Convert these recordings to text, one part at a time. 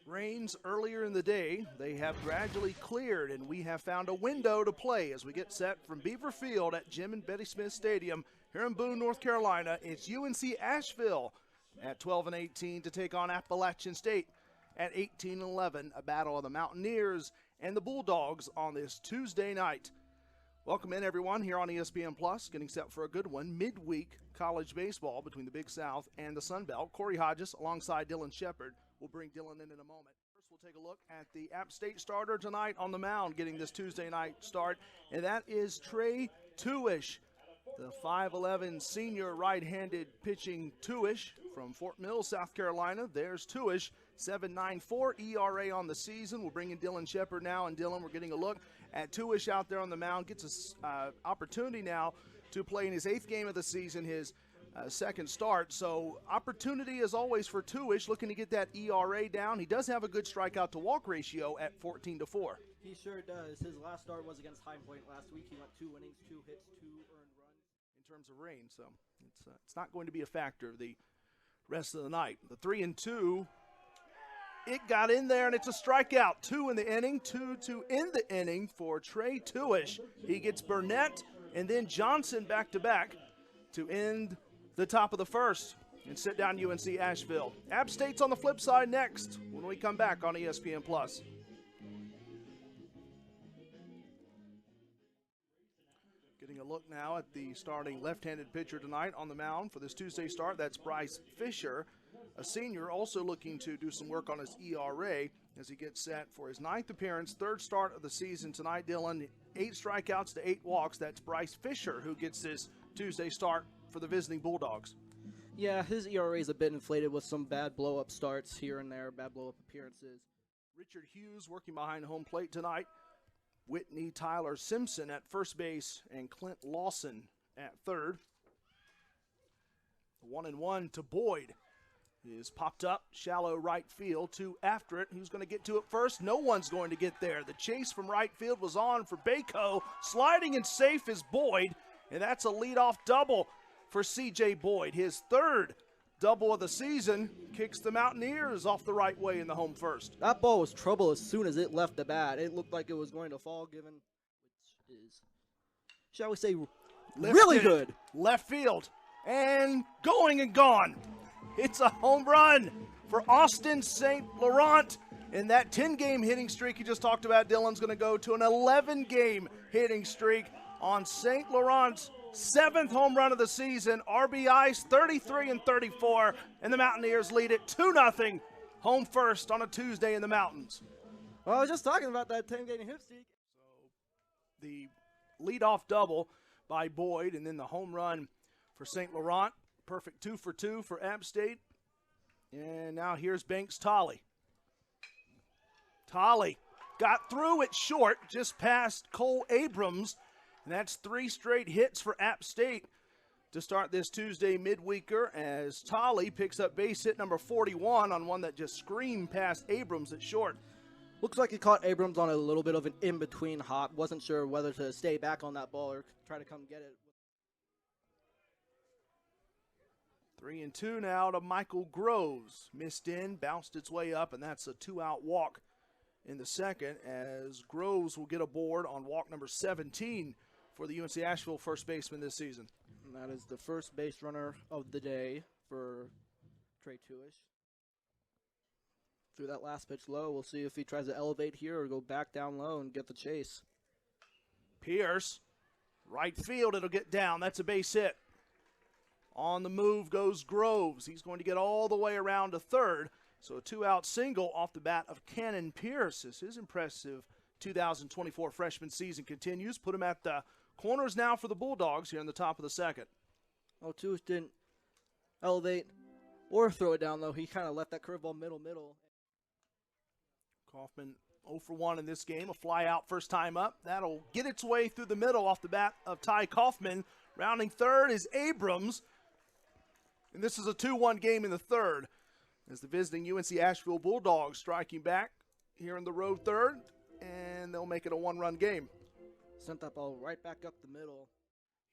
Rains earlier in the day, they have gradually cleared, and we have found a window to play as we get set from Beaver Field at Jim and Betty Smith Stadium here in Boone, North Carolina. It's UNC Asheville at 12-18 to take on Appalachian State at 18-11, a battle of the Mountaineers and the Bulldogs on this Tuesday night. Welcome in, everyone, here on ESPN Plus, getting set for a good one. Midweek college baseball between the Big South and the Sun Belt. Corey Hodges alongside Dylan Shepard. We'll bring Dylan in a moment. First, we'll take a look at the App State starter tonight on the mound, getting this Tuesday night start, and that is Trey Tuish, the 5'11 senior right-handed pitching Tuish from Fort Mill, South Carolina. There's Tuish, 7.94 ERA on the season. We'll bring in Dylan Shepard now, and Dylan, we're getting a look at Tuish out there on the mound. Gets an opportunity now to play in his 8th game of the season, his second start. So opportunity as always for Tuish, looking to get that ERA down. He does have a good strikeout to walk ratio at 14-4. He sure does. His last start was against High Point last week. He went 2 innings, 2 hits, 2 earned runs. In terms of rain, so it's not going to be a factor the rest of the night. The 3-2, it got in there, and it's a strikeout. 2 in the inning, 2 to end the inning for Trey Tuish. He gets Burnett and then Johnson back-to-back to end the top of the first and sit down UNC Asheville. App State's on the flip side next when we come back on ESPN Plus. Getting a look now at the starting left-handed pitcher tonight on the mound for this Tuesday start. That's Bryce Fisher, a senior, also looking to do some work on his ERA as he gets set for his 9th appearance, 3rd start of the season tonight. Dylan, 8 strikeouts to 8 walks. That's Bryce Fisher who gets this Tuesday start for the visiting Bulldogs. Yeah, his ERA is a bit inflated with some bad blow-up starts here and there, bad blow-up appearances. Richard Hughes working behind home plate tonight. Whitney Tyler Simpson at first base and Clint Lawson at third. 1-1 to Boyd is popped up, shallow right field, 2 after it. Who's going to get to it first? No one's going to get there. The chase from right field was on for Bako. Sliding and safe is Boyd, and that's a leadoff double for C.J. Boyd. His 3rd double of the season, kicks the Mountaineers off the right way in the home first. That ball was trouble as soon as it left the bat. It looked like it was going to fall, given, which is, shall we say, really good. Left field, and going and gone. It's a home run for Austin St. Laurent. And that 10-game hitting streak you just talked about, Dylan's going to go to an 11-game hitting streak on St. Laurent's 7th home run of the season. RBIs 33 and 34, and the Mountaineers lead it 2-0, home first on a Tuesday in the mountains. Well, I was just talking about that 10-game hit streak. So the leadoff double by Boyd, and then the home run for St. Laurent. Perfect 2 for 2 for App State. And now here's Banks Tolley. Tolley got through it short, just past Cole Abrams. And that's 3 straight hits for App State to start this Tuesday midweeker as Tolley picks up base hit number 41 on one that just screamed past Abrams at short. Looks like he caught Abrams on a little bit of an in-between hop. Wasn't sure whether to stay back on that ball or try to come get it. 3-2 now to Michael Groves. Missed in, bounced its way up, and that's a 2-out walk in the second as Groves will get aboard on walk number 17 for the UNC Asheville first baseman this season. And that is the first base runner of the day for Trey Tuish. Through that last pitch low, we'll see if he tries to elevate here or go back down low and get the chase. Pierce, right field, it'll get down. That's a base hit. On the move goes Groves. He's going to get all the way around to third. So a 2-out single off the bat of Cannon Pierce as his impressive 2024 freshman season continues. Put him at the corners now for the Bulldogs here in the top of the second. Oh, Tuish didn't elevate or throw it down, though. He kind of left that curveball middle. Kaufman 0 for 1 in this game. A fly out first time up. That'll get its way through the middle off the bat of Ty Kaufman. Rounding third is Abrams. And this is a 2-1 game in the third as the visiting UNC Asheville Bulldogs striking back here in the road third, and they'll make it a 1-run game. Sent that ball right back up the middle.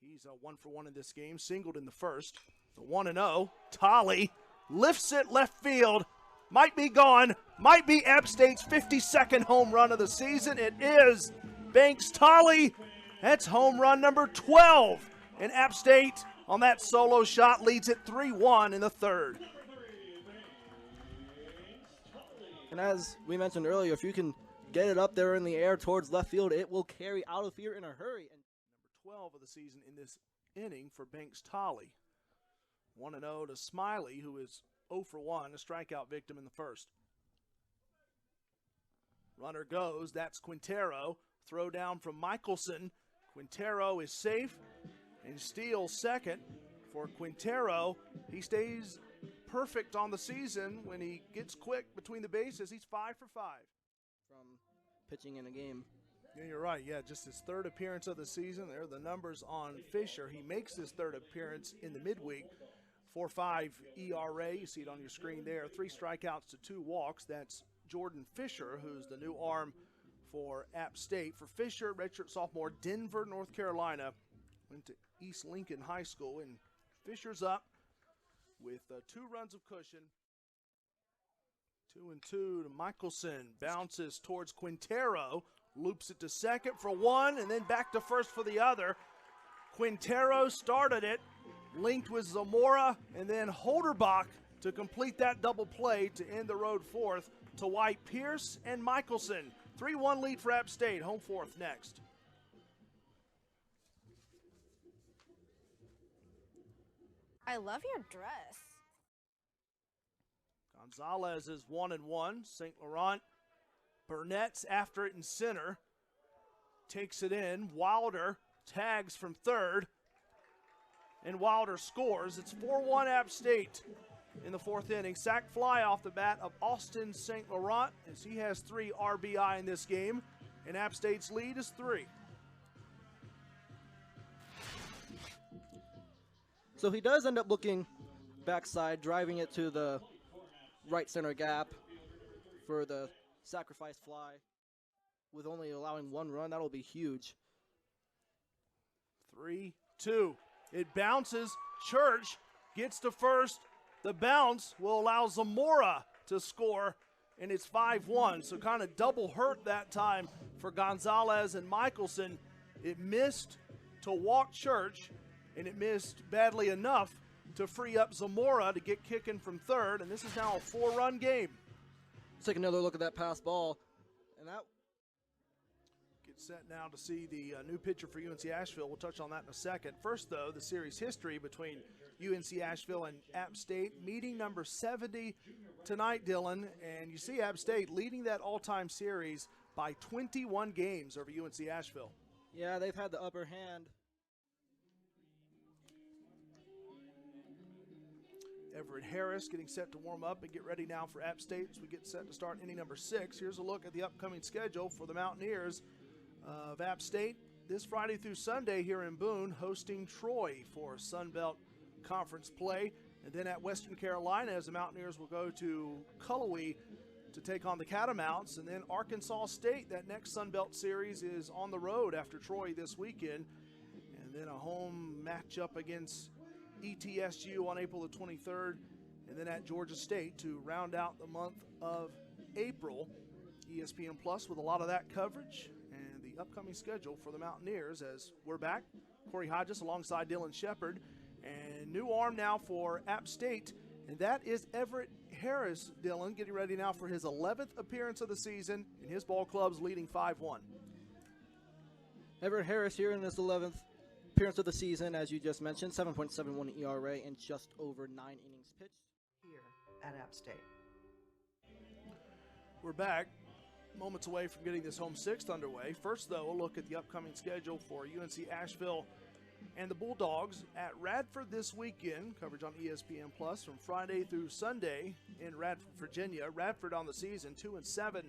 He's a 1 for 1 in this game, singled in the first. The 1-0, Tolley lifts it left field, might be gone, might be App State's 52nd home run of the season. It is Banks Tolley. That's home run number 12. And App State on that solo shot leads it 3-1 in the third. And as we mentioned earlier, if you can get it up there in the air towards left field, it will carry out of here in a hurry. Number 12 of the season in this inning for Banks Tolley. 1-0 to Smiley, who is 0 for 1, a strikeout victim in the first. Runner goes, that's Quintero. Throw down from Michelson. Quintero is safe and steals second for Quintero. He stays perfect on the season when he gets quick between the bases. He's 5 for 5. From pitching in a game. Yeah, you're right. Yeah, just his third appearance of the season. There are the numbers on Fisher. He makes his third appearance in the midweek. 4.5 ERA. You see it on your screen there. 3 strikeouts to 2 walks. That's Jordan Fisher, who's the new arm for App State. For Fisher, redshirt sophomore, Denver, North Carolina. Went to East Lincoln High School, and Fisher's up with 2 runs of cushion. 2-2 to Michelson. Bounces towards Quintero. Loops it to second for 1, and then back to first for the other. Quintero started it, linked with Zamora, and then Holderbach to complete that double play to end the road fourth to White Pierce and Michelson. 3-1 lead for App State. Home fourth next. I love your dress. Gonzalez is 1-1. St. Laurent. Burnett's after it in center. Takes it in. Wilder tags from third. And Wilder scores. It's 4-1 App State in the fourth inning. Sac fly off the bat of Austin St. Laurent as he has 3 RBI in this game. And App State's lead is 3. So he does end up looking backside, driving it to the right center gap for the sacrifice fly. With only allowing 1 run, that'll be huge. 3-2. It bounces. Church gets to first. The bounce will allow Zamora to score, and it's 5-1. So kind of double hurt that time for Gonzalez and Michelson. It missed to walk Church, and it missed badly enough to free up Zamora to get kicking from third, and this is now a 4-run game. Let's take another look at that pass ball, and that gets set now to see the new pitcher for UNC Asheville. We'll touch on that in a second. First, though, the series history between UNC Asheville and App State. Meeting number 70 tonight, Dylan, and you see App State leading that all-time series by 21 games over UNC Asheville. Yeah, they've had the upper hand. Everett Harris getting set to warm up and get ready now for App State as we get set to start inning number 6. Here's a look at the upcoming schedule for the Mountaineers of App State. This Friday through Sunday here in Boone, hosting Troy for Sun Belt Conference play. And then at Western Carolina, as the Mountaineers will go to Cullowhee to take on the Catamounts. And then Arkansas State, that next Sun Belt series is on the road after Troy this weekend. And then a home matchup against ETSU on April the 23rd, and then at Georgia State to round out the month of April. ESPN Plus with a lot of that coverage and the upcoming schedule for the Mountaineers as we're back. Corey Hodges alongside Dylan Shepard, and new arm now for App State, and that is Everett Harris. Dylan getting ready now for his 11th appearance of the season, and his ball club's leading 5-1. Everett Harris here in his 11th appearance of the season, as you just mentioned, 7.71 ERA and just over 9 innings pitched here at App State. We're back, moments away from getting this home 6th underway. First, though, a look at the upcoming schedule for UNC Asheville and the Bulldogs at Radford this weekend. Coverage on ESPN Plus from Friday through Sunday in Radford, Virginia. Radford on the season, 2-7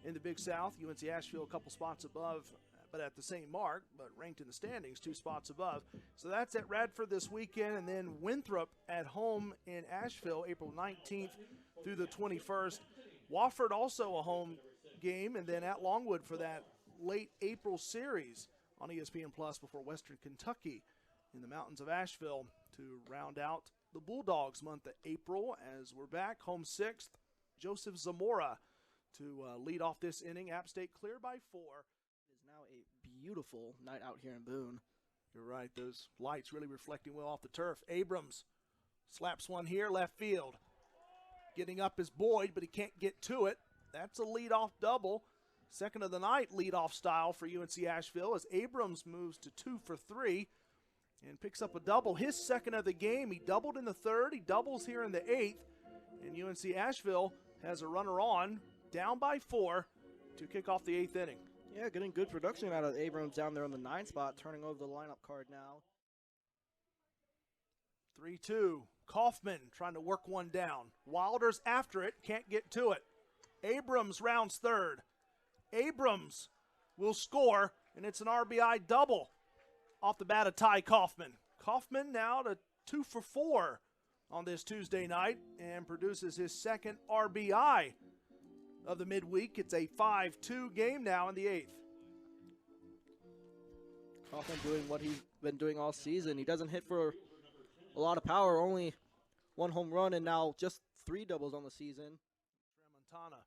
in the Big South. UNC Asheville a couple spots above, but at the same mark, but ranked in the standings 2 spots above. So that's at Radford this weekend, and then Winthrop at home in Asheville, April 19th through the 21st. Wofford also a home game, and then at Longwood for that late April series on ESPN Plus before Western Kentucky in the mountains of Asheville to round out the Bulldogs month of April as we're back home 6th Joseph Zamora to lead off this inning. App State clear by 4. It is now a beautiful night out here in Boone. You're right, those lights really reflecting well off the turf. Abrams slaps one here, left field. Getting up is Boyd, but he can't get to it. That's a leadoff double. Second of the night leadoff style for UNC Asheville as Abrams moves to 2 for 3 and picks up a double. His second of the game. He doubled in the 3rd. He doubles here in the 8th. And UNC Asheville has a runner on, down by 4 to kick off the 8th inning. Yeah, getting good production out of Abrams down there on the 9 spot, turning over the lineup card now. 3-2. Kaufman trying to work one down. Wilder's after it, can't get to it. Abrams rounds 3rd. Abrams will score, and it's an RBI double off the bat of Ty Kaufman. Kaufman now to 2 for 4 on this Tuesday night and produces his second RBI of the midweek. It's a 5-2 game now in the 8th. Kaufman doing what he's been doing all season. He doesn't hit for a lot of power, only 1 home run, and now just 3 doubles on the season. Tramontana.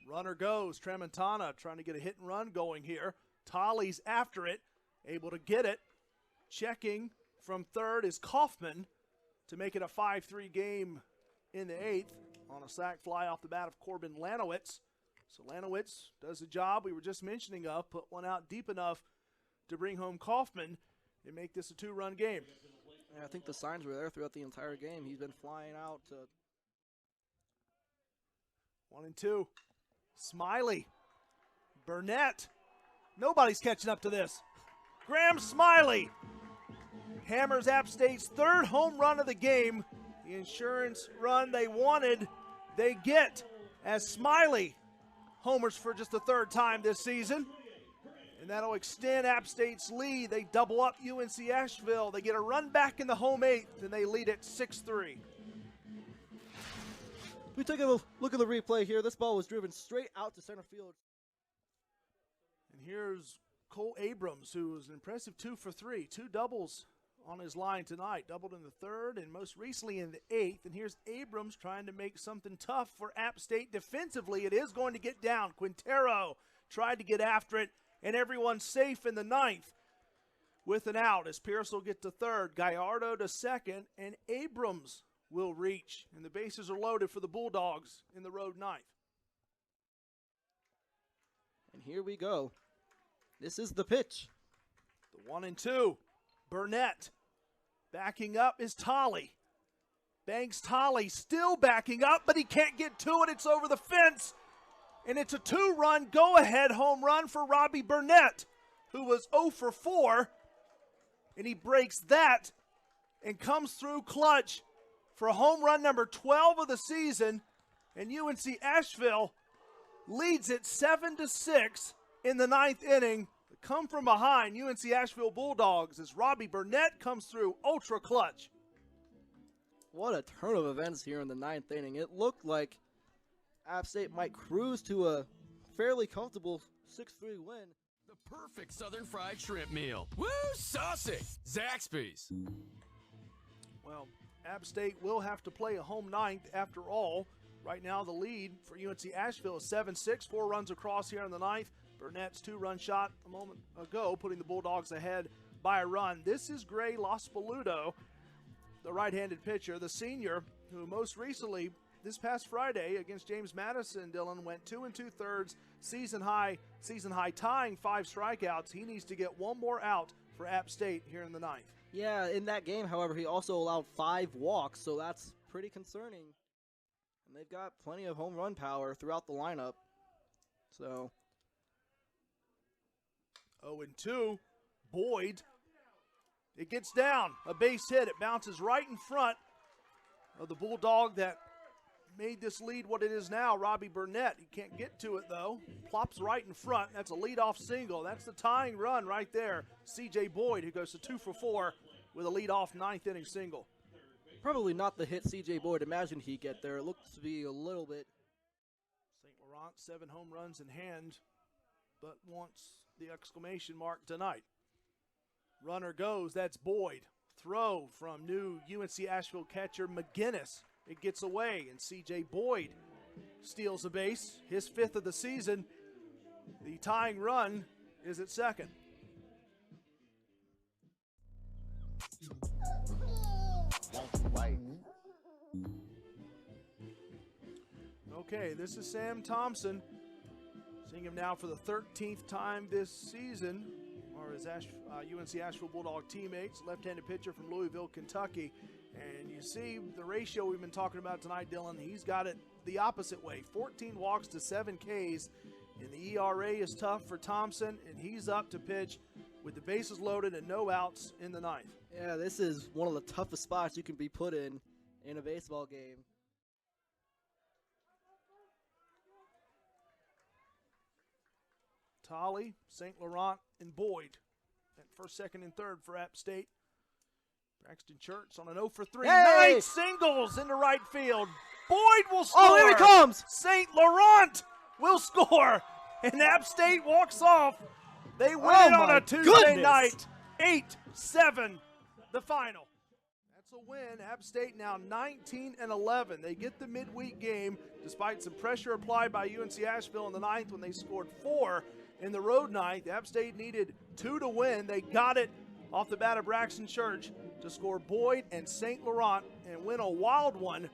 Runner goes. Tramontana trying to get a hit and run going here. Tolley's after it, able to get it. Checking from 3rd is Kaufman to make it a 5-3 game in the 8th on a sac fly off the bat of Corbin Lanowitz. So Lanowitz does the job we were just mentioning of, put one out deep enough to bring home Kaufman and make this a 2-run game. Yeah, I think the signs were there throughout the entire game. He's been flying out to 1-2. Smiley. Burnett. Nobody's catching up to this. Graham Smiley hammers App State's 3rd home run of the game. The insurance run they wanted, they get as Smiley homers for just the 3rd time this season. And that'll extend App State's lead. They double up UNC Asheville. They get a run back in the home 8th, and they lead it 6-3. We take a look at the replay here. This ball was driven straight out to center field. And here's Cole Abrams, who was an impressive 2 for 3. 2 doubles on his line tonight. Doubled in the 3rd and most recently in the 8th. And here's Abrams trying to make something tough for App State defensively. It is going to get down. Quintero tried to get after it, and everyone's safe in the 9th with an out as Pierce will get to 3rd. Gallardo to 2nd, and Abrams will reach. And the bases are loaded for the Bulldogs in the road 9th. And here we go. This is the pitch. The 1-2. Burnett. Backing up is Tolley. Banks Tolley still backing up, but he can't get to it. It's over the fence. And it's a 2-run go-ahead home run for Robbie Burnett, who was 0 for 4. And he breaks that and comes through clutch for a home run number 12 of the season. And UNC Asheville leads it 7-6 in the 9th inning. Come from behind UNC Asheville Bulldogs as Robbie Burnett comes through ultra clutch. What a turn of events here in the 9th inning. It looked like App State might cruise to a fairly comfortable 6-3 win. The perfect southern fried shrimp meal. Woo, saucy! Zaxby's. Well, App State will have to play a home 9th after all. Right now the lead for UNC Asheville is 7-6, 4 runs across here in the 9th. Burnett's 2-run shot a moment ago, putting the Bulldogs ahead by a run. This is Gray Lospoluto, the right-handed pitcher, the senior, who most recently, this past Friday against James Madison, Dylan, went 2 2/3, season high tying 5 strikeouts. He needs to get one more out for App State here in the 9th. Yeah, in that game, however, he also allowed 5 walks, so that's pretty concerning. And they've got plenty of home run power throughout the lineup. So 0-2, Boyd. It gets down, a base hit. It bounces right in front of the Bulldog that made this lead what it is now, Robbie Burnett. He can't get to it, though. Plops right in front. That's a leadoff single. That's the tying run right there. C.J. Boyd, who goes to 2 for 4 with a leadoff 9th inning single. Probably not the hit C.J. Boyd imagined he'd get there. It looks to be a little bit. St. Laurent, 7 home runs in hand, but wants the exclamation mark tonight. Runner goes, that's Boyd. throw from new UNC Asheville catcher McGinnis. It gets away, and C.J. Boyd steals a base, his 5th of the season. The tying run is at second. Okay, this is Sam Thompson. Seeing him now for the 13th time this season, or his UNC Asheville Bulldog teammates, left-handed pitcher from Louisville, Kentucky. And you see the ratio we've been talking about tonight, Dylan. He's got it the opposite way, 14 walks to 7 Ks. And the ERA is tough for Thompson, and he's up to pitch with the bases loaded and no outs in the 9th. Yeah, this is one of the toughest spots you can be put in a baseball game. Tolley, St. Laurent, and Boyd at first, second, and third for App State. Braxton Church on an 0 for 3. Hey! Nice singles into right field. Boyd will score. Oh, here he comes. St. Laurent will score. And App State walks off. They win Oh, it on my a Tuesday goodness. night. 8-7, the final. That's a win. App State now 19-11. They get the midweek game despite some pressure applied by UNC Asheville in the 9th when they scored 4 in the road 9th. App State needed 2 to win. They got it off the bat of Braxton Church to score Boyd and St. Laurent and win a wild one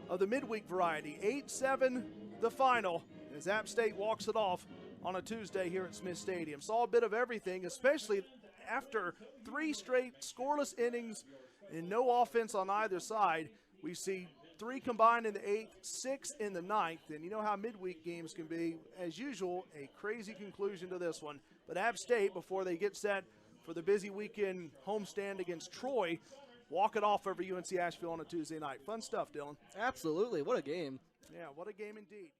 of the midweek variety. 8-7 the final as App State walks it off on a Tuesday here at Smith Stadium. Saw a bit of everything, especially after 3 straight scoreless innings and no offense on either side. We see 3 combined in the 8th, 6 in the 9th, and you know how midweek games can be. As usual, a crazy conclusion to this one. But App State, before they get set for the busy weekend homestand against Troy, walk it off over UNC Asheville on a Tuesday night. Fun stuff, Dylan. Absolutely. What a game. Yeah, what a game indeed.